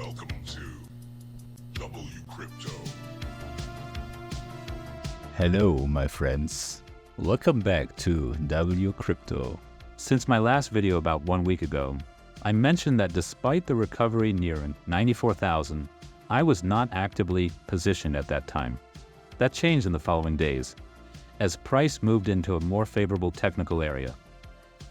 Welcome to WCrypto. Hello, my friends. Welcome back to WCrypto. Since my last video about 1 week ago, I mentioned that despite the recovery near 94,000, I was not actively positioned at that time. That changed in the following days, as price moved into a more favorable technical area.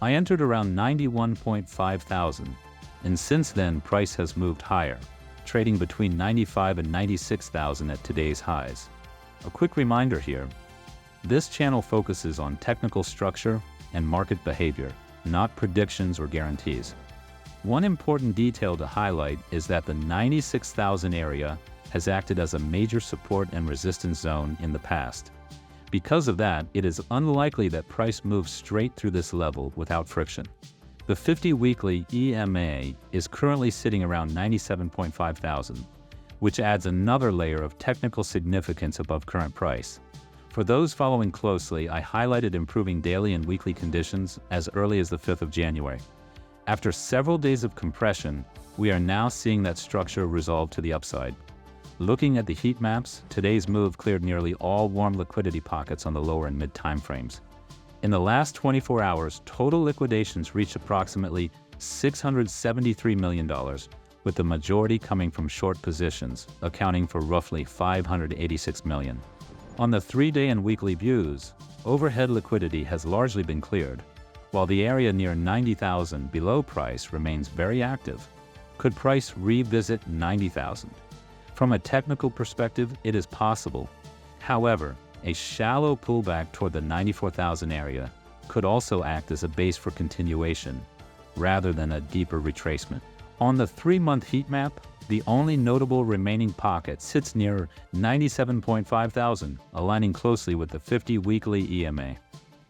I entered around 91.5 thousand, and since then price has moved higher, trading between 95 and 96,000 at today's highs. A quick reminder here, this channel focuses on technical structure and market behavior, not predictions or guarantees. One important detail to highlight is that the 96,000 area has acted as a major support and resistance zone in the past. Because of that, it is unlikely that price moves straight through this level without friction. The 50-weekly EMA is currently sitting around 97.5 thousand, which adds another layer of technical significance above current price. For those following closely, I highlighted improving daily and weekly conditions as early as the 5th of January. After several days of compression, we are now seeing that structure resolve to the upside. Looking at the heat maps, today's move cleared nearly all warm liquidity pockets on the lower and mid time frames. In the last 24 hours, total liquidations reached approximately $673 million, with the majority coming from short positions, accounting for roughly $586 million. On the 3-day and weekly views, overhead liquidity has largely been cleared, while the area near 90,000 below price remains very active. Could price revisit 90,000? From a technical perspective, it is possible. However, a shallow pullback toward the 94,000 area could also act as a base for continuation, rather than a deeper retracement. On the 3-month heat map, the only notable remaining pocket sits near 97.5 thousand, aligning closely with the 50-weekly EMA.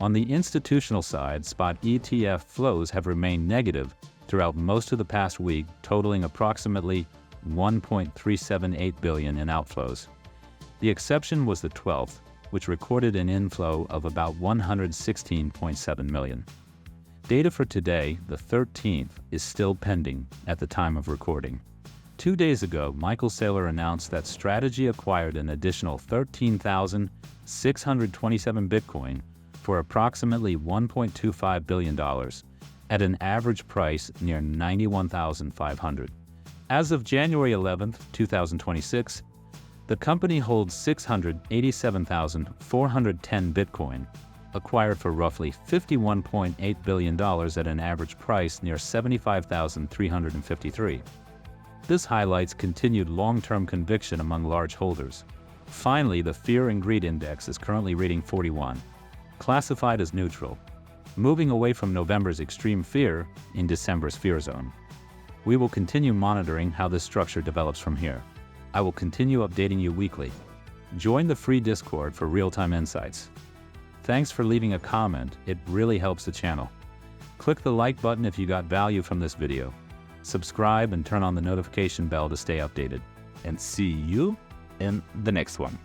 On the institutional side, spot ETF flows have remained negative throughout most of the past week, totaling approximately $1.378 billion in outflows. The exception was the 12th, which recorded an inflow of about $116.7 million. Data for today, the 13th, is still pending at the time of recording. 2 days ago, Saylor announced that Strategy acquired an additional 13,627 Bitcoin for approximately $1.25 billion at an average price near 91,500. As of January 11, 2026, the company holds 687,410 Bitcoin, acquired for roughly $51.8 billion at an average price near 75,353. This highlights continued long-term conviction among large holders. Finally, the Fear and Greed Index is currently reading 41, classified as neutral, moving away from November's extreme fear in December's fear zone. We will continue monitoring how this structure develops from here. I will continue updating you weekly. Join the free Discord for real-time insights. Thanks for leaving a comment, it really helps the channel. Click the like button if you got value from this video. Subscribe and turn on the notification bell to stay updated. And see you in the next one.